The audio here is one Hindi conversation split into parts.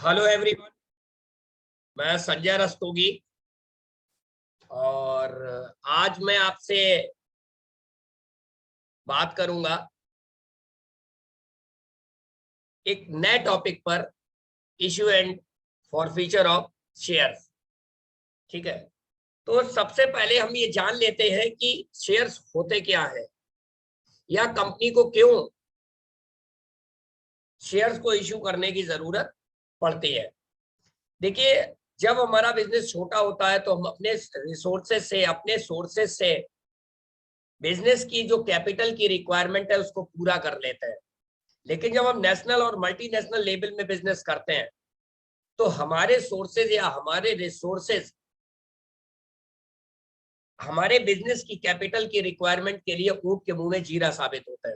हेलो एवरीवन, मैं संजय रस्तोगी और आज मैं आपसे बात करूंगा एक नए टॉपिक पर, issue and forfeiture of shares. ठीक है, तो सबसे पहले हम ये जान लेते हैं कि शेयर्स होते क्या है या कंपनी को क्यों शेयर्स को इश्यू करने की जरूरत पड़ती है। देखिए, जब हमारा बिजनेस छोटा होता है तो हम अपने सोर्सेज से बिजनेस की जो कैपिटल की रिक्वायरमेंट है उसको पूरा कर लेते हैं। लेकिन जब हम नेशनल और मल्टीनेशनल लेवल में बिजनेस करते हैं तो हमारे सोर्सेज या हमारे रिसोर्सेज हमारे बिजनेस की कैपिटल की रिक्वायरमेंट के लिए ऊंट के मुंह में जीरा साबित होता है।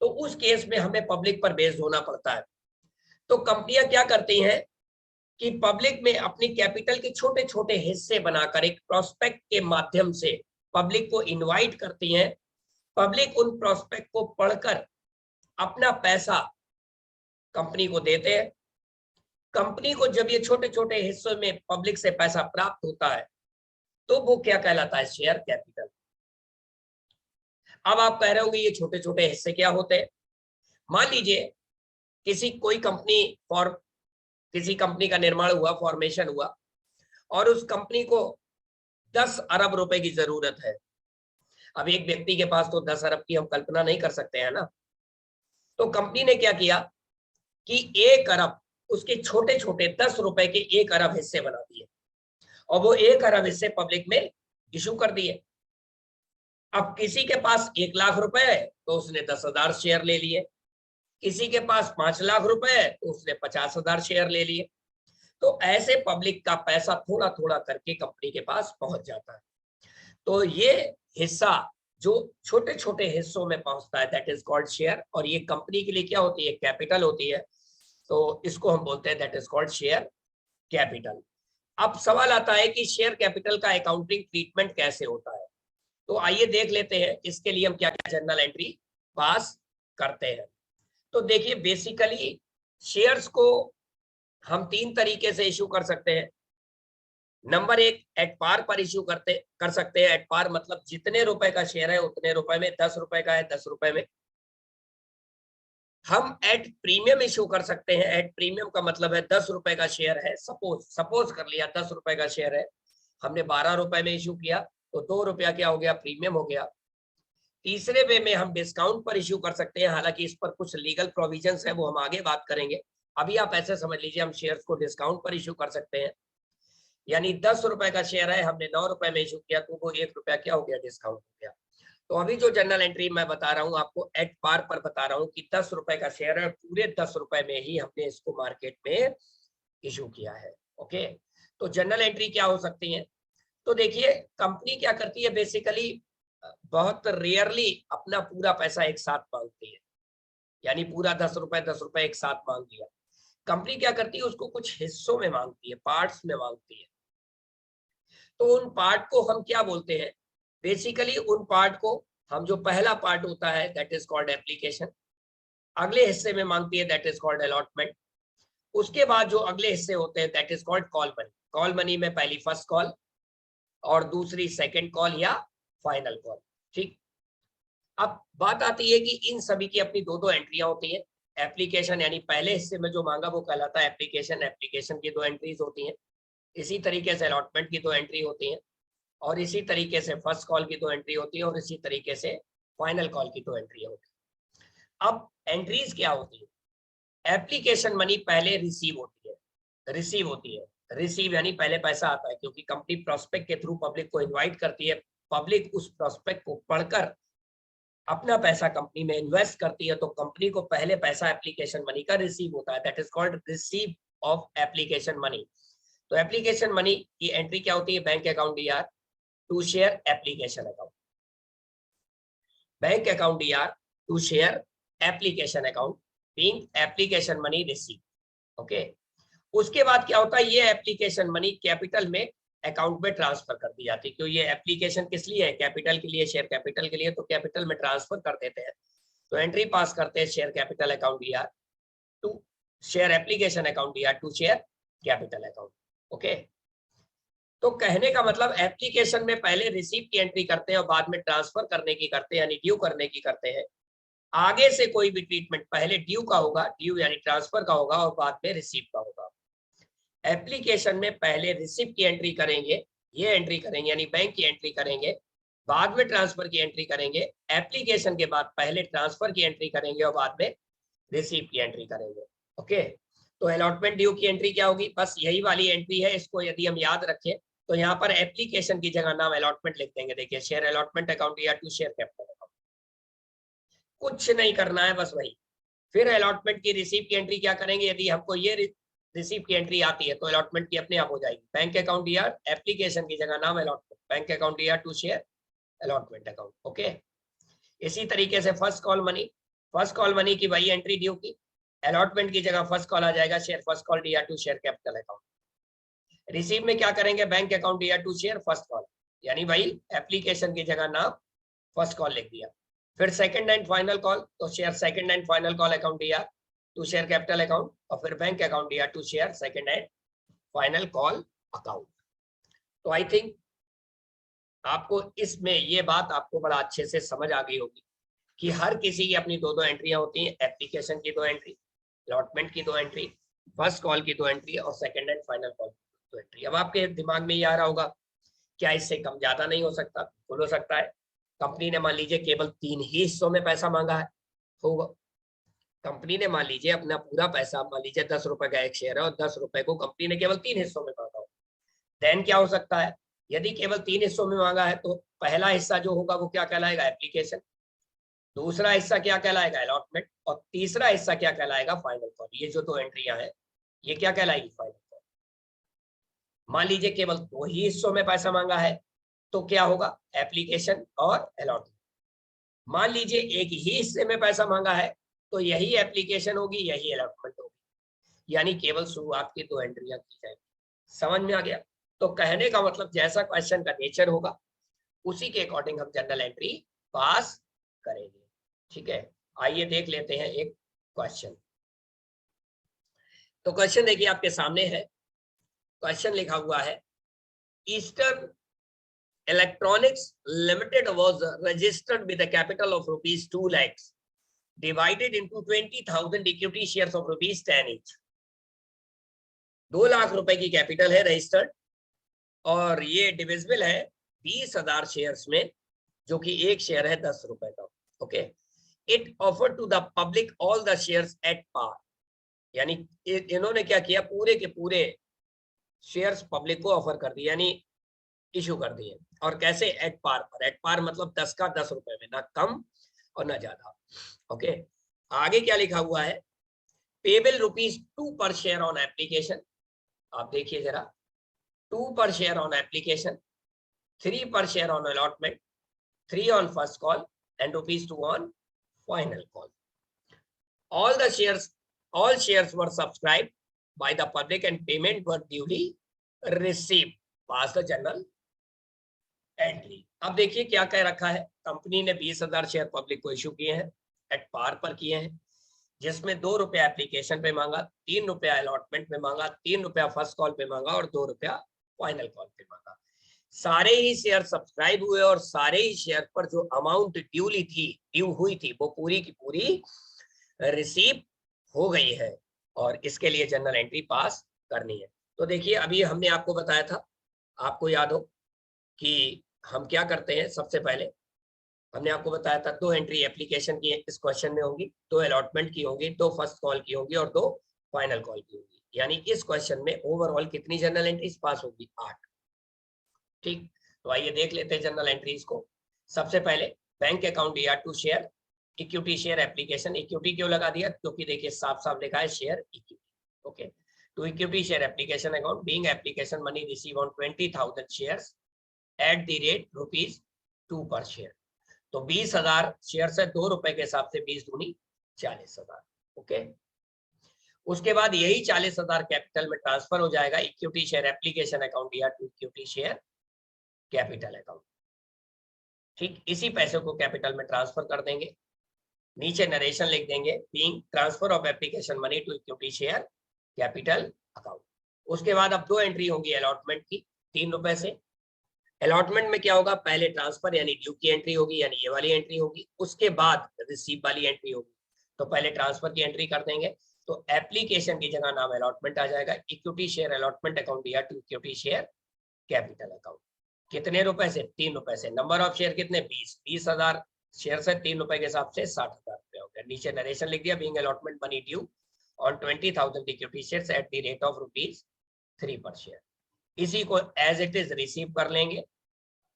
तो उस केस में हमें पब्लिक पर बेस्ड होना पड़ता है। तो कंपनियां क्या करती हैं कि पब्लिक में अपनी कैपिटल के छोटे छोटे हिस्से बनाकर एक प्रोस्पेक्ट के माध्यम से पब्लिक को इनवाइट करती हैं। पब्लिक उन प्रोस्पेक्ट को पढ़कर अपना पैसा कंपनी को देते हैं। कंपनी को जब ये छोटे छोटे हिस्सों में पब्लिक से पैसा प्राप्त होता है तो वो क्या कहलाता है? Share capital. अब आप कह रहे होंगे ये छोटे छोटे हिस्से क्या होते हैं? मान लीजिए किसी कंपनी का निर्माण हुआ, फॉर्मेशन हुआ और उस कंपनी को 10 अरब रुपए की जरूरत है। अब एक व्यक्ति के पास तो 10 अरब की हम कल्पना नहीं कर सकते हैं ना। तो कंपनी ने क्या किया कि 1 अरब उसके छोटे छोटे 10 रुपए के 1 अरब हिस्से बना दिए और वो 1 अरब हिस्से पब्लिक में इशू कर दिए। अब किसी के पास 1 लाख रुपए है तो उसने 10,000 शेयर ले लिए, किसी के पास 5 लाख रुपए है तो उसने 50,000 शेयर ले लिए। तो ऐसे पब्लिक का पैसा थोड़ा थोड़ा करके कंपनी के पास पहुंच जाता है। तो ये हिस्सा जो छोटे छोटे हिस्सों में पहुंचता है दैट इज कॉल्ड शेयर, और ये कंपनी के लिए क्या होती है? कैपिटल होती है। तो इसको हम बोलते हैं that is called share capital. अब सवाल आता है कि शेयर कैपिटल का अकाउंटिंग ट्रीटमेंट कैसे होता है। तो आइए देख लेते हैं इसके लिए हम क्या क्या जर्नल एंट्री पास करते हैं। तो देखिए, बेसिकली शेयर्स को हम 3 तरीके से इशू कर सकते हैं। नंबर 1, एट पार पर इशू कर सकते हैं। एट पार मतलब जितने रुपए का शेयर है उतने रुपए में, 10 रुपए का है 10 रुपए में। हम एट प्रीमियम इशू कर सकते हैं। एट प्रीमियम का मतलब है 10 रुपए का शेयर है, सपोज कर लिया 10 रुपए का शेयर है, हमने 12 रुपए में इशू किया तो 2 रुपया क्या हो गया? प्रीमियम हो गया। तीसरे वे में हम डिस्काउंट पर इशू कर सकते हैं, हालांकि इस पर कुछ लीगल प्रोविजंस है, वो हम आगे बात करेंगे। अभी आप ऐसे समझ लीजिए हम शेयर्स को डिस्काउंट पर इशू कर सकते हैं। यानी 10 रुपए का शेयर है, हमने 9 रुपए में इशू किया तो वो 1 रुपया क्या हो गया? डिस्काउंट हो गया। तो अभी जो जनरल एंट्री मैं बता रहा हूँ आपको एट पार पर बता रहा हूँ कि 10 रुपए का शेयर है, पूरे 10 रुपए में ही हमने इसको मार्केट में इशू किया है। ओके, तो जनरल एंट्री क्या हो सकती है? तो देखिए, कंपनी क्या करती है बेसिकली, बहुत रेयरली अपना पूरा पैसा एक साथ मांगती है, यानी पूरा 10 रुपए एक साथ मांग लिया। कंपनी क्या करती है? उसको कुछ हिस्सों में मांगती है, पार्ट्स में मांगती है। तो उन पार्ट को हम क्या बोलते हैं? बेसिकली उन पार्ट को हम, जो पहला पार्ट होता है दैट इज कॉल्ड एप्लीकेशन, अगले हिस्से में मांगती है दैट इज कॉल्ड अलॉटमेंट। उसके बाद जो अगले हिस्से होते हैं that is called call money. Call money में पहली फर्स्ट कॉल और दूसरी सेकंड कॉल या फाइनल कॉल। ठीक, अब बात आती है कि इन सभी की अपनी दो दो एंट्रियां होती हैं। एप्लीकेशन यानी पहले हिस्से में जो मांगा वो कहलाता है एप्लीकेशन, एप्लीकेशन की 2 एंट्रीज होती हैं। इसी तरीके से अलॉटमेंट की 2 एंट्री होती हैं और इसी तरीके से फर्स्ट कॉल की 2 एंट्री होती है और इसी तरीके से फाइनल कॉल की 2 एंट्री होती है। अब एंट्रीज क्या होती है? एप्लीकेशन मनी पहले रिसीव होती है। रिसीव यानी पहले पैसा आता है, क्योंकि कंपनी प्रोस्पेक्ट के थ्रू पब्लिक को इनवाइट करती है। पब्लिक उस प्रोस्पेक्ट को पढ़कर अपना पैसा कंपनी में इन्वेस्ट करती है, तो कंपनी को पहले पैसा एप्लीकेशन मनी का रिसीव होता है। That is called receive of application money. तो एप्लीकेशन मनी की एंट्री क्या होती है? Bank account DR to share application account, bank account DR to share application account being application money receive. Okay, उसके बाद क्या होता है? ये एप्लीकेशन मनी कैपिटल में अकाउंट में ट्रांसफर कर दी जाती है। क्यों? ये एप्लीकेशन किस लिए है? कैपिटल के लिए, शेयर कैपिटल के लिए, तो कैपिटल में ट्रांसफर कर देते हैं। तो एंट्री पास करते हैं share capital account DR to share application account या to share capital account. Okay, तो कहने का मतलब एप्लीकेशन में पहले रिसीव की एंट्री करते हैं और बाद में ट्रांसफर करने की करते हैं, यानी ड्यू करने की करते हैं। आगे से कोई भी ट्रीटमेंट पहले ड्यू का होगा, ड्यू यानी ट्रांसफर का होगा, और बाद में रिसीव का होगा। एप्लीकेशन में पहले रिसीव की एंट्री करेंगे, ये एंट्री करेंगे यानी बैंक की एंट्री करेंगे, बाद में ट्रांसफर की एंट्री करेंगे। एप्लीकेशन के बाद पहले ट्रांसफर की एंट्री करेंगे और बाद में रिसीव की एंट्री करेंगे। ओके, तो अलॉटमेंट ड्यू की एंट्री क्या होगी? बस यही वाली एंट्री है। इसको यदि हम याद रखें तो यहाँ पर एप्लीकेशन की जगह नाम अलॉटमेंट लिख देंगे। देखिए, शेयर अलॉटमेंट अकाउंट या टू शेयर कैपिटल अकाउंट, कुछ नहीं करना है, बस वही। फिर अलॉटमेंट की रिसीव की एंट्री क्या करेंगे? यदि हमको ये रिसीव की एंट्री आती है तो अलॉटमेंट की अपने आप हो जाएगी। बैंक अकाउंट या एप्लीकेशन की जगह नाम अलॉटमेंट, बैंक अकाउंट या to share allotment account. Okay, इसी तरीके से first call money, first call money की वही एंट्री ड्यू की, अलॉटमेंट की जगह फर्स्ट कॉल आ जाएगा शेयर फर्स्ट कॉल या to share capital account. Receive में क्या करेंगे? बैंक अकाउंट या टू शेयर फर्स्ट कॉल, यानी भाई एप्लीकेशन की जगह नाम फर्स्ट कॉल लिख दिया। फिर सेकंड एंड फाइनल कॉल, तो share second and final call account या टू शेयर कैपिटल अकाउंट, और फिर बैंक अकाउंट या to share second and final call account. तो आई थिंक आपको इसमें ये बात आपको बड़ा अच्छे से समझ आ गई होगी कि हर किसी की अपनी दो दो एंट्रियां होती हैं। एप्लीकेशन की दो एंट्री, अलॉटमेंट की दो एंट्री, फर्स्ट कॉल की दो एंट्री और सेकंड एंड फाइनल कॉल की दो एंट्री। अब आपके दिमाग में ये आ रहा होगा, क्या इससे कम ज्यादा नहीं हो सकता? बिल्कुल हो सकता है। कंपनी ने मान लीजिए केवल 3 ही हिस्सों में पैसा मांगा है, होगा। कंपनी ने मान लीजिए अपना पूरा पैसा, मान लीजिए 10 रुपए का एक शेयर है और 10 रुपए को कंपनी ने केवल 3 हिस्सों में मांगा हो, देन क्या हो सकता है? यदि केवल 3 हिस्सों में मांगा है तो पहला हिस्सा जो होगा वो क्या कहलाएगा? एप्लीकेशन। दूसरा हिस्सा क्या कहलाएगा? अलॉटमेंट। और तीसरा हिस्सा क्या कहलाएगा? Final call. ये जो दो एंट्रियां हैं ये क्या कहलाएगी? Final call. मान लीजिए केवल 2 ही हिस्सों में पैसा मांगा है तो क्या होगा? एप्लीकेशन और अलॉटमेंट। मान लीजिए एक ही हिस्से में पैसा मांगा है तो यही एप्लीकेशन होगी, यही अलॉटमेंट होगी, यानी केवल शुरुआत की दो एंट्रियां की जाएगी। समझ में आ गया? तो कहने का मतलब जैसा क्वेश्चन का नेचर होगा उसी के अकॉर्डिंग हम जनरल एंट्री पास करेंगे। ठीक है, आइए देख लेते हैं एक क्वेश्चन। तो क्वेश्चन देखिए आपके सामने है। क्वेश्चन लिखा हुआ है, eastern electronics limited was registered with a capital of rupees 2 lakhs divided into 20,000 equity shares of rupees 10 each। 2 lakh रुपए की कैपिटल है रजिस्टर्ड और ये डिविजिबल है 20,000 शेयर्स में, जो कि एक शेयर है 10 रुपए का। Okay, it offer to the public all the shares at par, यानी इन्होंने क्या किया? पूरे के पूरे शेयर्स पब्लिक को ऑफर कर दिए, यानी इशू कर दिए। और कैसे? एट पार पर। एट पार मतलब 10 का 10 रुपए में, ना कम और ना ज्यादा। ओके, आगे क्या लिखा हुआ है? Payable rupees 2 per share on application. आप देखिए जरा, 2 पर शेयर ऑन एप्लीकेशन, 3 पर share on allotment, 3 on first call and rupees 2 on final call. All shares were subscribed by the public and payment were duly received. Pass the journal entry. अब देखिए क्या कह रखा है, कंपनी ने 20,000 शेयर पब्लिक को इशू किए हैं, एट पार पर किए हैं, जिसमें 2 रुपया एप्लीकेशन पे मांगा, 3 रुपया अलॉटमेंट पे मांगा, 3 रुपया फर्स्ट कॉल पे मांगा और 2 रुपया फाइनल कॉल पे मांगा। सारे ही शेयर सब्सक्राइब हुए और सारे ही शेयर पर जो अमाउंट ड्यू हुई थी वो पूरी की पूरी रिसीव हो गई है और इसके लिए जनरल एंट्री पास करनी है। तो देखिए अभी हमने आपको बताया था, आपको याद हो कि हम क्या करते हैं। सबसे पहले हमने आपको बताया था 2 एंट्री एप्लीकेशन की इस क्वेश्चन में होंगी, 2 अलॉटमेंट की होंगी, 2 फर्स्ट कॉल की होंगी और 2 फाइनल कॉल की होंगी, यानी इस क्वेश्चन में ओवरऑल कितनी जनरल एंट्रीज पास होगी? 8। ठीक, तो आइए देख लेते हैं जनरल एंट्रीज को। सबसे पहले बैंक अकाउंट या to share equity share application. Equity क्यों लगा दिया? क्योंकि देखिए साफ साफ लिखा है share equity. Okay, to equity share application account being application money receive on 20,000 shares at the rate rupees 2 per share. तो 20,000 शेयर से 2 रुपए के हिसाब से 20 दूनी 40,000। ओके, उसके बाद यही 40,000 कैपिटल में ट्रांसफर हो जाएगा इक्विटी शेयर एप्लीकेशन अकाउंट या to equity share capital account. ठीक, इसी पैसे को कैपिटल में ट्रांसफर कर देंगे नीचे नरेशन लिख देंगे, being transfer of application money to equity share capital account. उसके बाद अब दो एंट्री होंगी अलॉटमेंट की, 3 रुपए से। अलॉटमेंट में क्या होगा, पहले ट्रांसफर यानी ड्यू की एंट्री होगी, यानी ये वाली एंट्री होगी, उसके बाद रिसीव वाली एंट्री होगी। तो पहले ट्रांसफर की एंट्री कर देंगे, तो एप्लीकेशन की जगह नाम अलॉटमेंट आ जाएगा, इक्विटी शेयर अलॉटमेंट अकाउंट या to equity share capital account. कितने रुपए से, 3 रुपए से। नंबर ऑफ शेयर कितने, 20,000 शेयर से 3 रुपए के हिसाब से 60,000 रुपए हो गया। नीचे नरेशन लिख दिया, being allotment money due on 20,000 equity shares at the rate of ₹3 पर शेयर। इसी को एज इट इज रिसीव कर लेंगे,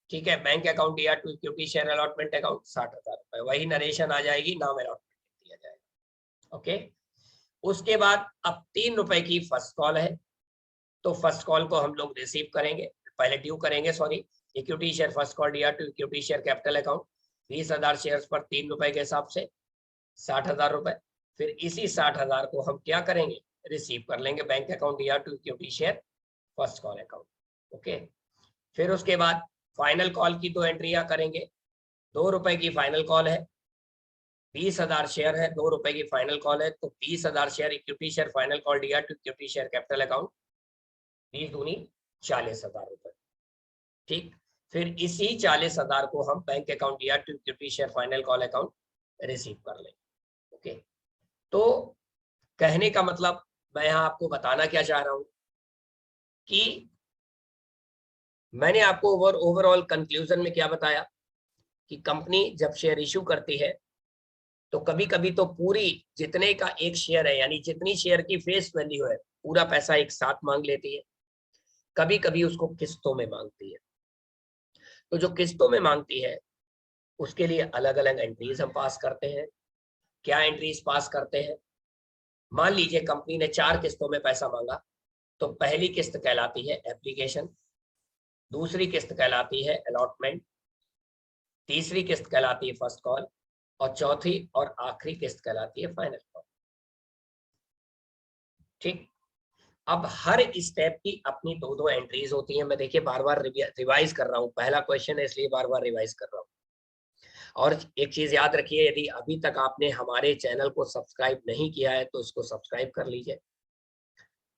ठीक है। बैंक अकाउंट या to equity share allotment account 60,000 रुपए, वही नरेशन आ जाएगी, नाम अलॉटमेंट दिया जाएगा। ओके, उसके बाद अब 3 रुपए की फर्स्ट कॉल है, तो फर्स्ट कॉल को हम लोग रिसीव करेंगे, पहले ड्यू करेंगे, sorry, equity share first call या to equity share capital account 20,000 shares पर 3 रुपए के हिसाब से 60,000 रुपए। फिर इसी 60,000 को हम क्या करेंगे, रिसीव कर लेंगे बैंक अकाउंट या to equity share first call account. Okay, फिर उसके बाद फाइनल कॉल की 2 एंट्रियां करेंगे। 2 रुपए की फाइनल कॉल है, 20,000 शेयर है, 2 रुपए की फाइनल कॉल है, तो 20,000 share equity share final call या to equity share capital account 20 दूनी 40,000 रुपए, ठीक। फिर इसी 40,000 को हम बैंक अकाउंट या to equity share final call account receive कर लेंगे। ओके, तो कहने का मतलब मैं यहाँ आपको बताना क्या चाह रहा हूं कि मैंने आपको ओवरऑल कंक्लूजन में क्या बताया कि कंपनी जब शेयर इश्यू करती है तो कभी कभी तो पूरी जितने का एक शेयर है, यानी जितनी शेयर की फेस वैल्यू है, पूरा पैसा एक साथ मांग लेती है। कभी कभी उसको किस्तों में मांगती है, तो जो किस्तों में मांगती है उसके लिए अलग अलग एंट्रीज हम पास करते हैं। क्या एंट्रीज पास करते हैं, मान लीजिए कंपनी ने 4 किस्तों में पैसा मांगा, तो पहली किस्त कहलाती है एप्लीकेशन, दूसरी किस्त कहलाती है अलॉटमेंट, तीसरी किस्त कहलाती है फर्स्ट कॉल, और चौथी और आखिरी किस्त कहलाती है फाइनल कॉल, ठीक। अब हर स्टेप की अपनी 2-2 एंट्रीज होती हैं। मैं देखिए बार बार रिवाइज कर रहा हूँ, पहला क्वेश्चन है इसलिए बार बार रिवाइज कर रहा हूँ। और एक चीज याद रखिए, यदि अभी तक आपने हमारे चैनल को सब्सक्राइब नहीं किया है तो इसको सब्सक्राइब कर लीजिए,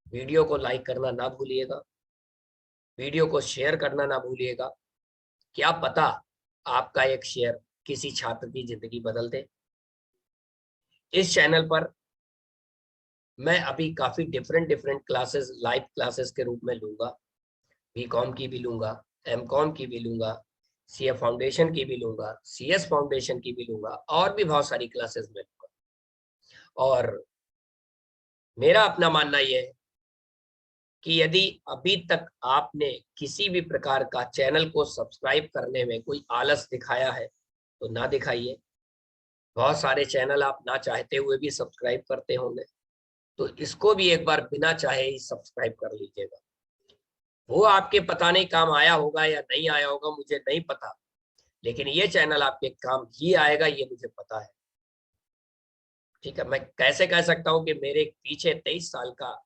वीडियो को लाइक करना ना भूलिएगा, वीडियो को शेयर करना ना भूलिएगा। क्या पता आपका एक शेयर किसी छात्र की जिंदगी बदल दे। इस चैनल पर मैं अभी काफी डिफरेंट क्लासेस लाइव क्लासेस के रूप में लूंगा, बीकॉम की भी लूंगा, एमकॉम की भी लूंगा, सीए फाउंडेशन की भी लूंगा, सीएस फाउंडेशन की भी लूंगा, और भी बहुत सारी क्लासेस में लूंगा। और मेरा अपना मानना यह है कि यदि अभी तक आपने किसी भी प्रकार का चैनल को सब्सक्राइब करने में कोई आलस दिखाया है तो ना दिखाइए। बहुत सारे चैनल आप ना चाहते हुए भी सब्सक्राइब करते होंगे, तो इसको भी एक बार बिना चाहे ही सब्सक्राइब कर लीजिएगा। वो आपके पता नहीं काम आया होगा या नहीं आया होगा, मुझे नहीं पता, लेकिन ये चैनल आपके काम ही आएगा, ये मुझे पता है, ठीक है। मैं कैसे कह सकता हूँ कि मेरे पीछे 23 साल का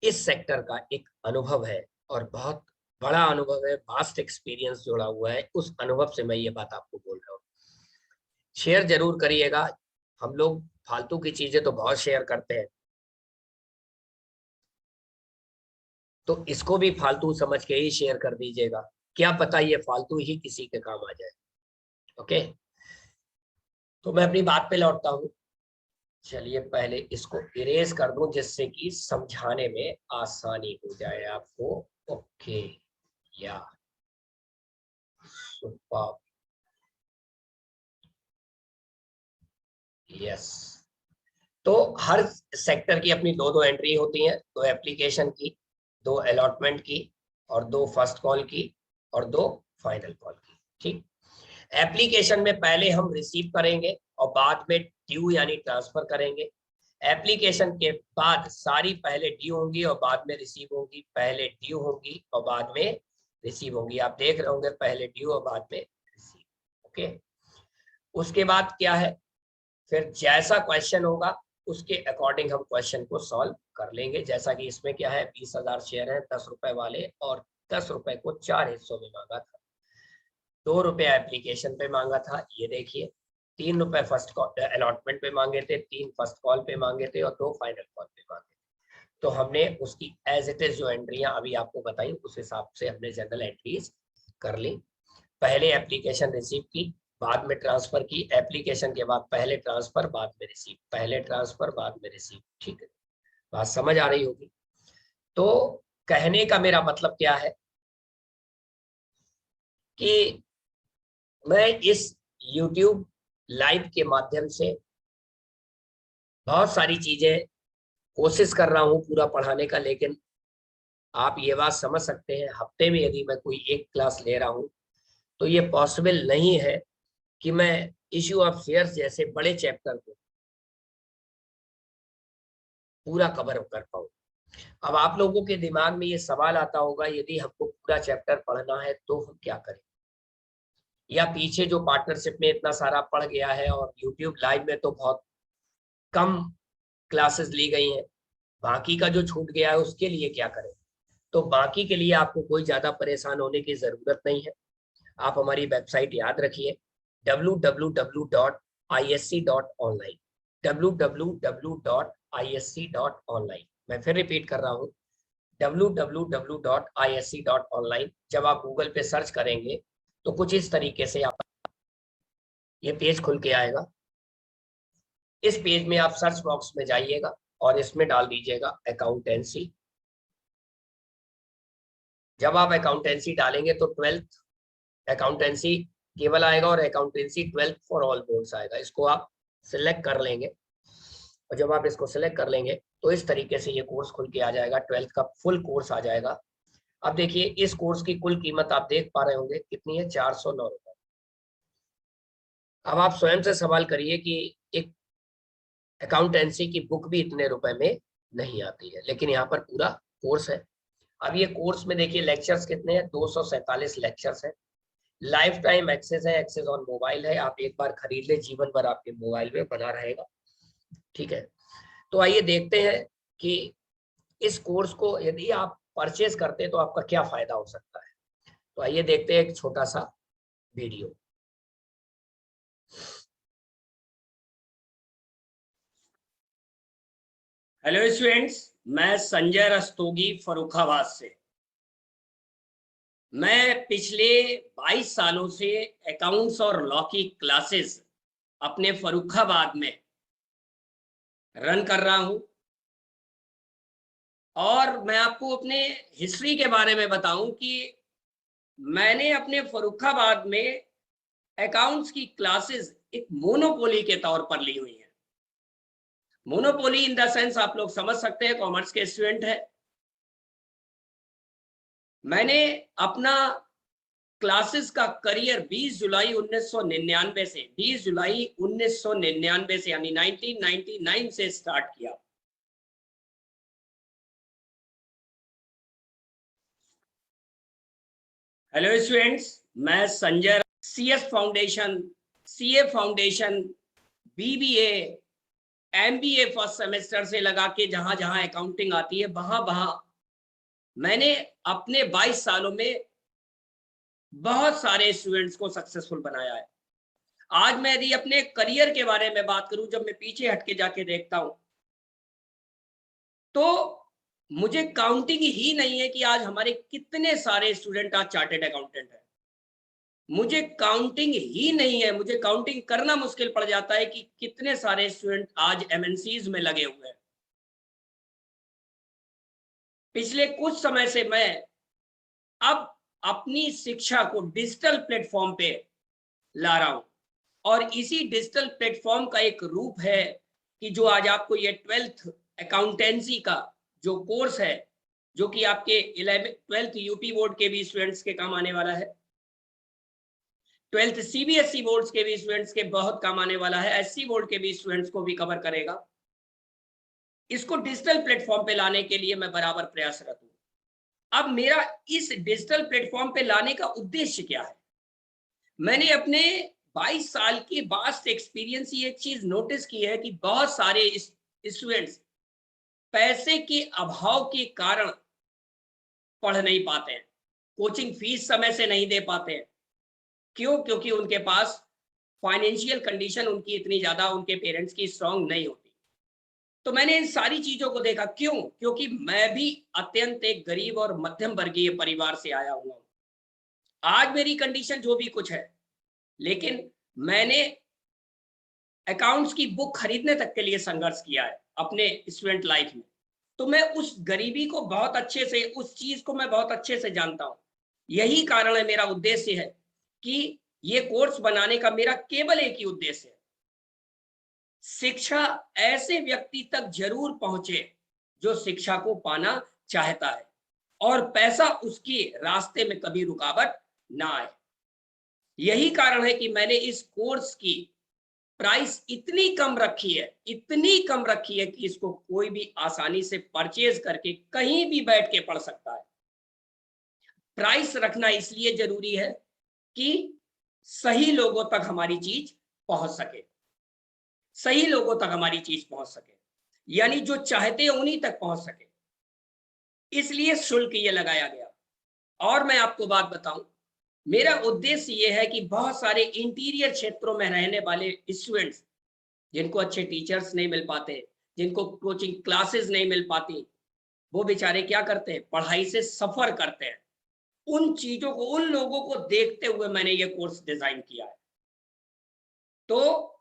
इस सेक्टर का एक अनुभव है, और बहुत बड़ा अनुभव है, वास्ट एक्सपीरियंस जुड़ा हुआ है। उस अनुभव से मैं ये बात आपको बोल रहा हूँ। शेयर जरूर करिएगा, हम लोग फालतू की चीजें तो बहुत शेयर करते हैं, तो इसको भी फालतू समझ के ही शेयर कर दीजिएगा, क्या पता ये फालतू ही किसी के काम आ जाए। ओके, तो मैं अपनी बात पे लौटता हूँ। चलिए पहले इसको इरेज कर दूं जिससे कि समझाने में आसानी हो जाए आपको। ओके, या सुपर, यस। तो हर सेक्टर की अपनी 2-2 एंट्री होती हैं, 2 एप्लीकेशन की, 2 अलॉटमेंट की, और 2 फर्स्ट कॉल की, और 2 फाइनल कॉल की, ठीक। एप्लीकेशन में पहले हम रिसीव करेंगे और बाद में ड्यू यानी ट्रांसफर करेंगे। एप्लीकेशन के बाद सारी पहले ड्यू होंगी और बाद में रिसीव होंगी, पहले ड्यू होंगी और बाद में रिसीव होंगी। आप देख रहे होंगे पहले ड्यू और बाद में रिसीव। ओके, उसके बाद क्या है, फिर जैसा क्वेश्चन होगा उसके अकॉर्डिंग हम क्वेश्चन को सॉल्व कर लेंगे। जैसा कि इसमें क्या है, 20,000 शेयर है 10 रुपए वाले, और 10 रुपए को 4 हिस्सों में मांगा था, 2 रुपया एप्लीकेशन पे मांगा था, ये देखिए, ₹3 फर्स्ट अलॉटमेंट पे मांगे थे, 3 फर्स्ट कॉल पे मांगे थे और 2 फाइनल कॉल पे मांगे थे। तो हमने उसकी एज इट इज जो एंट्रियां अभी आपको बताई उस हिसाब से हमने जनरल एंट्रीज कर ली। पहले एप्लीकेशन रिसीव की, बाद में ट्रांसफर की, एप्लीकेशन के बाद पहले ट्रांसफर बाद में रिसीव, पहले ट्रांसफर बाद में रिसीव। ठीक है, बात समझ आ रही होगी। तो कहने का मेरा मतलब क्या है कि मैं इस YouTube लाइव के माध्यम से बहुत सारी चीजें कोशिश कर रहा हूं पूरा पढ़ाने का, लेकिन आप ये बात समझ सकते हैं हफ्ते में यदि मैं कोई एक क्लास ले रहा हूं तो ये पॉसिबल नहीं है कि मैं इश्यू ऑफ शेयर्स जैसे बड़े चैप्टर को पूरा कवर कर पाऊं। अब आप लोगों के दिमाग में ये सवाल आता होगा यदि हमको पूरा चैप्टर पढ़ना है तो हम क्या करें, या पीछे जो पार्टनरशिप में इतना सारा पढ़ गया है और यूट्यूब लाइव में तो बहुत कम क्लासेस ली गई हैं, बाकी का जो छूट गया है उसके लिए क्या करें। तो बाकी के लिए आपको कोई ज्यादा परेशान होने की जरूरत नहीं है। आप हमारी वेबसाइट याद रखिए www.isc.online, www.isc.online। मैं फिर रिपीट कर रहा हूँ www.isc.online। जब आप गूगल पे सर्च करेंगे तो कुछ इस तरीके से आप ये पेज खुल के आएगा। इस पेज में आप सर्च बॉक्स में जाइएगा और इसमें डाल दीजिएगा अकाउंटेंसी। जब आप अकाउंटेंसी डालेंगे तो 12th अकाउंटेंसी केवल आएगा और accountancy 12th for all boards आएगा। इसको आप सिलेक्ट कर लेंगे और जब आप इसको सिलेक्ट कर लेंगे तो इस तरीके से ये कोर्स खुल के आ जाएगा, 12th का फुल कोर्स आ जाएगा। अब देखिए इस कोर्स की कुल कीमत आप देख पा रहे होंगे कितनी है, 409 रुपए। अब आप स्वयं से सवाल करिए कि एक अकाउंटेंसी की बुक भी इतने रुपए में नहीं आती है, लेकिन यहाँ पर पूरा कोर्स है। अब ये कोर्स में देखिए लेक्चर्स कितने हैं, 247 लेक्चर्स हैं। लाइफ टाइम एक्सेस है, एक्सेस ऑन मोबाइल है। आप एक बार खरीद ले, जीवन भर आपके मोबाइल में बना रहेगा। ठीक है, तो आइए देखते हैं कि इस कोर्स को यदि आप परचेज करते हैं तो आपका क्या फायदा हो सकता है। तो आइए देखते हैं एक छोटा सा वीडियो। हेलो स्टूडेंट्स, मैं संजय रस्तोगी फर्रुखाबाद से। मैं पिछले 22 सालों से अकाउंट्स और लॉ की क्लासेस अपने फर्रुखाबाद में रन कर रहा हूं। और मैं आपको अपने हिस्ट्री के बारे में बताऊं कि मैंने अपने फर्रुखाबाद में अकाउंट्स की क्लासेस एक मोनोपोली के तौर पर ली हुई है। मोनोपोली इन द सेंस आप लोग समझ सकते हैं, कॉमर्स के स्टूडेंट है। मैंने अपना क्लासेस का करियर 20 जुलाई 1999 से 20 जुलाई 1999 से यानी 1999 से स्टार्ट किया। हेलो स्टूडेंट्स, मैं Sanjay CS foundation, CA foundation, BBA, MBA first semester से लगा के जहां जहां अकाउंटिंग आती है वहां वहां मैंने अपने 22 सालों में बहुत सारे स्टूडेंट्स को सक्सेसफुल बनाया है। आज मैं यदि अपने करियर के बारे में बात करूं, जब मैं पीछे हटके जाके देखता हूं तो मुझे काउंटिंग ही नहीं है कि आज हमारे कितने सारे स्टूडेंट आज चार्टेड अकाउंटेंट हैं। मुझे काउंटिंग ही नहीं है, मुझे काउंटिंग करना मुश्किल पड़ जाता है कि कितने सारे स्टूडेंट आज एमएनसीज में लगे हुए हैं। पिछले कुछ समय से मैं अब अपनी शिक्षा को डिजिटल प्लेटफॉर्म पे ला रहा हूं और इसी डिजिटल प्लेटफॉर्म का एक रूप है कि जो आज आपको ये 12th अकाउंटेंसी का जो कोर्स है, जो कि आपके 12th यूपी बोर्ड के भी स्टूडेंट्स के काम आने वाला है, 12th सीबीएसई बोर्ड्स के भी स्टूडेंट्स के बहुत काम आने वाला है, एससी बोर्ड के भी स्टूडेंट्स को भी कवर करेगा। इसको डिजिटल प्लेटफॉर्म पे लाने के लिए मैं बराबर प्रयासरत हूं। अब मेरा इस डिजिटल प्लेटफॉर्म पे लाने का उद्देश्य क्या है? मैंने अपने 22 साल की वास्ट एक्सपीरियंस ये एक चीज नोटिस की है कि बहुत सारे स्टूडेंट्स पैसे के अभाव के कारण पढ़ नहीं पाते हैं, कोचिंग फीस समय से नहीं दे पाते हैं। क्यों? क्योंकि उनके पास फाइनेंशियल कंडीशन उनकी इतनी ज्यादा उनके पेरेंट्स की स्ट्रांग नहीं होती। तो मैंने इन सारी चीजों को देखा, क्यों? क्योंकि मैं भी अत्यंत एक गरीब और मध्यम वर्गीय परिवार से आया हुआ हूं। आज मेरी कंडीशन जो भी कुछ है, लेकिन मैंने अकाउंट्स की बुक खरीदने तक के लिए संघर्ष किया है अपने स्टूडेंट लाइफ में। तो मैं उस गरीबी को बहुत अच्छे से, उस चीज को मैं बहुत अच्छे से जानता हूं। यही कारण है, मेरा उद्देश्य है कि ये कोर्स बनाने का मेरा केवल एक ही उद्देश्य है, शिक्षा ऐसे व्यक्ति तक जरूर पहुंचे जो शिक्षा को पाना चाहता है और पैसा उसके रास्ते में कभी रुकावट ना आए। यही कारण है कि मैंने इस कोर्स की प्राइस इतनी कम रखी है, इतनी कम रखी है कि इसको कोई भी आसानी से परचेज करके कहीं भी बैठ के पढ़ सकता है। प्राइस रखना इसलिए जरूरी है कि सही लोगों तक हमारी चीज पहुंच सके, सही लोगों तक हमारी चीज पहुंच सके, यानी जो चाहते हैं उन्हीं तक पहुंच सके, इसलिए शुल्क ये लगाया गया। और मैं आपको बात बताऊं, मेरा उद्देश्य ये है कि बहुत सारे इंटीरियर क्षेत्रों में रहने वाले स्टूडेंट्स, जिनको अच्छे टीचर्स नहीं मिल पाते, जिनको कोचिंग क्लासेस नहीं मिल पाती, वो बेचारे क्या करते हैं, पढ़ाई से सफर करते हैं। उन चीजों को, उन लोगों को देखते हुए मैंने ये कोर्स डिजाइन किया है। तो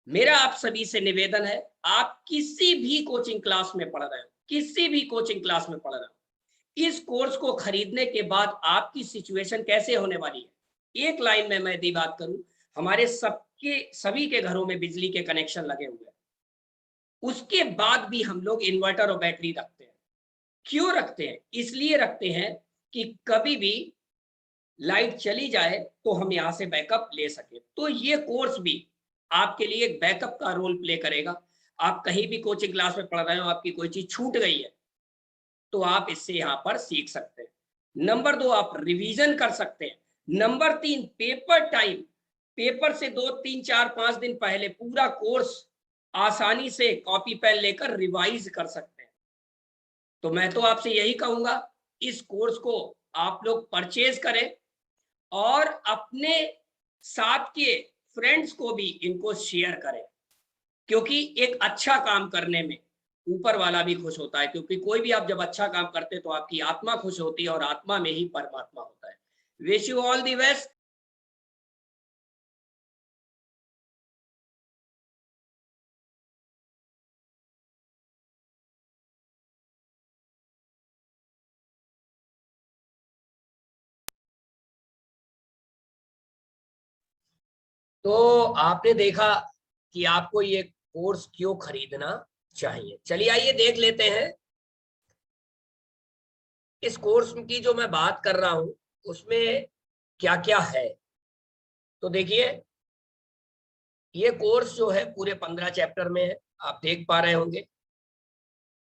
मेरा आप सभी से निवेदन है, आप किसी भी कोचिंग क्लास में पढ़ रहे हो, किसी भी कोचिंग क्लास में पढ़ रहे हो, इस कोर्स को खरीदने के बाद आपकी सिचुएशन कैसे होने वाली है। एक लाइन में मैं यदि बात करूं, हमारे सबके, सभी के घरों में बिजली के कनेक्शन लगे हुए हैं, उसके बाद भी हम लोग इन्वर्टर और बैटरी रखते हैं। क्यों रखते हैं? इसलिए रखते हैं कि कभी भी लाइट चली जाए तो हम यहां से बैकअप ले सके। तो ये कोर्स भी आपके लिए एक बैकअप का रोल प्ले करेगा। आप कहीं भी कोचिंग क्लास में पढ़ रहे हो, आपकी कोई चीज छूट गई है, तो आप इससे यहाँ पर सीख सकते हैं। नंबर 2, आप रिवीजन कर सकते हैं। नंबर 3, पेपर टाइम, पेपर से 2, 3, 4, 5 दिन पहले पूरा कोर्स आसानी से कॉपी पेन लेकर रिवाइज कर सकते हैं। तो मैं तो आपसे यही कहूंगा, इस कोर्स को आप लोग परचेज करें और अपने साथ के फ्रेंड्स को भी इनको शेयर करें, क्योंकि एक अच्छा काम करने में ऊपर वाला भी खुश होता है। क्योंकि कोई भी आप जब अच्छा काम करते हैं तो आपकी आत्मा खुश होती है और आत्मा में ही परमात्मा होता है। Wish you all the best. तो आपने देखा कि आपको ये कोर्स क्यों खरीदना चाहिए। चलिए आइए देख लेते हैं इस कोर्स की जो मैं बात कर रहा हूं उसमें क्या क्या है। तो देखिए, ये कोर्स जो है पूरे 15 चैप्टर में है, आप देख पा रहे होंगे।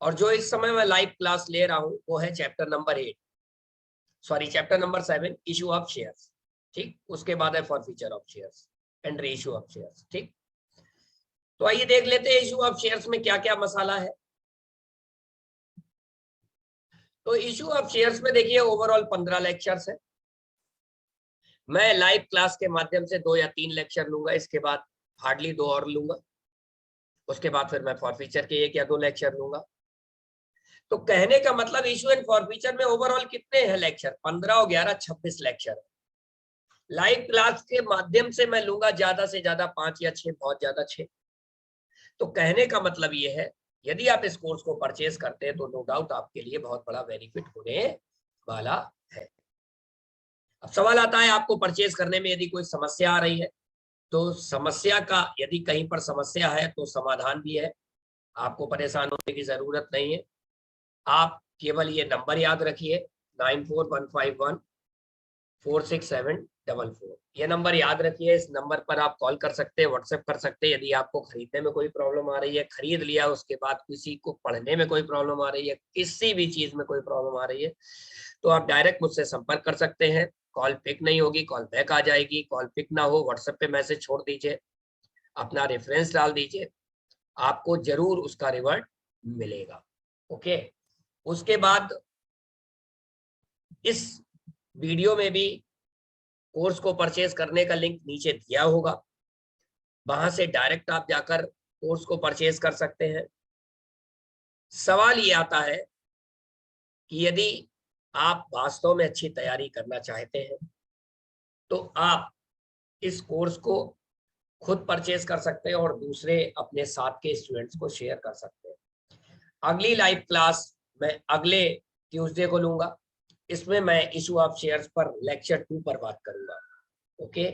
और जो इस समय मैं लाइव क्लास ले रहा हूं वो है chapter number 8, sorry chapter number 7, issue of shares. ठीक, उसके बाद है forfeiture of shares and reissue of shares. ठीक, तो आइए देख लेते हैं इशू ऑफ शेयर्स में क्या क्या मसाला है। तो इशू ऑफ शेयर्स में देखिए ओवरऑल 15 लेक्चर्स है। मैं लाइव क्लास के माध्यम से 2 या 3 लेक्चर लूंगा, इसके बाद हार्डली 2 और लूंगा, उसके बाद फिर मैं फॉरफीचर के 1 या 2 लेक्चर लूंगा। तो कहने का मतलब इशू एंड फॉरफीचर में ओवरऑल कितने हैं लेक्चर, 15 और 11 26 लेक्चर। लाइव क्लास के माध्यम से मैं लूंगा ज्यादा से ज्यादा 5 या 6, बहुत ज्यादा 6। तो कहने का मतलब ये है, यदि आप इस कोर्स को परचेज करते हैं तो नो डाउट आपके लिए बहुत बड़ा बेनिफिट होने वाला है। अब सवाल आता है, आपको परचेज करने में यदि कोई समस्या आ रही है, तो समस्या का, यदि कहीं पर समस्या है तो समाधान भी है, आपको परेशान होने की जरूरत नहीं है। आप केवल ये नंबर याद रखिए, 9415146744। ये नंबर याद रखिए, इस नंबर पर आप कॉल कर सकते हैं, व्हाट्सएप कर सकते हैं। यदि आपको खरीदने में कोई प्रॉब्लम आ रही है, खरीद लिया उसके बाद किसी को पढ़ने में कोई प्रॉब्लम आ रही है, किसी भी चीज में कोई प्रॉब्लम आ रही है, तो आप डायरेक्ट मुझसे संपर्क कर सकते हैं। कॉल पिक नहीं होगी, कॉल बैक आ जाएगी। कॉल पिक ना हो, व्हाट्सएप पे मैसेज छोड़ दीजिए, अपना रेफरेंस डाल दीजिए, आपको जरूर उसका रिवर्ट मिलेगा। ओके, उसके बाद इस वीडियो में भी कोर्स को परचेज करने का लिंक नीचे दिया होगा, वहां से डायरेक्ट आप जाकर कोर्स को परचेज कर सकते हैं। सवाल ये आता है कि यदि आप वास्तव में अच्छी तैयारी करना चाहते हैं तो आप इस कोर्स को खुद परचेज कर सकते हैं और दूसरे अपने साथ के स्टूडेंट्स को शेयर कर सकते हैं। अगली लाइव क्लास मैं अगले ट्यूसडे को लूंगा। इसमें मैं इशू ऑफ शेयर्स पर लेक्चर 2 पर बात करूंगा। ओके।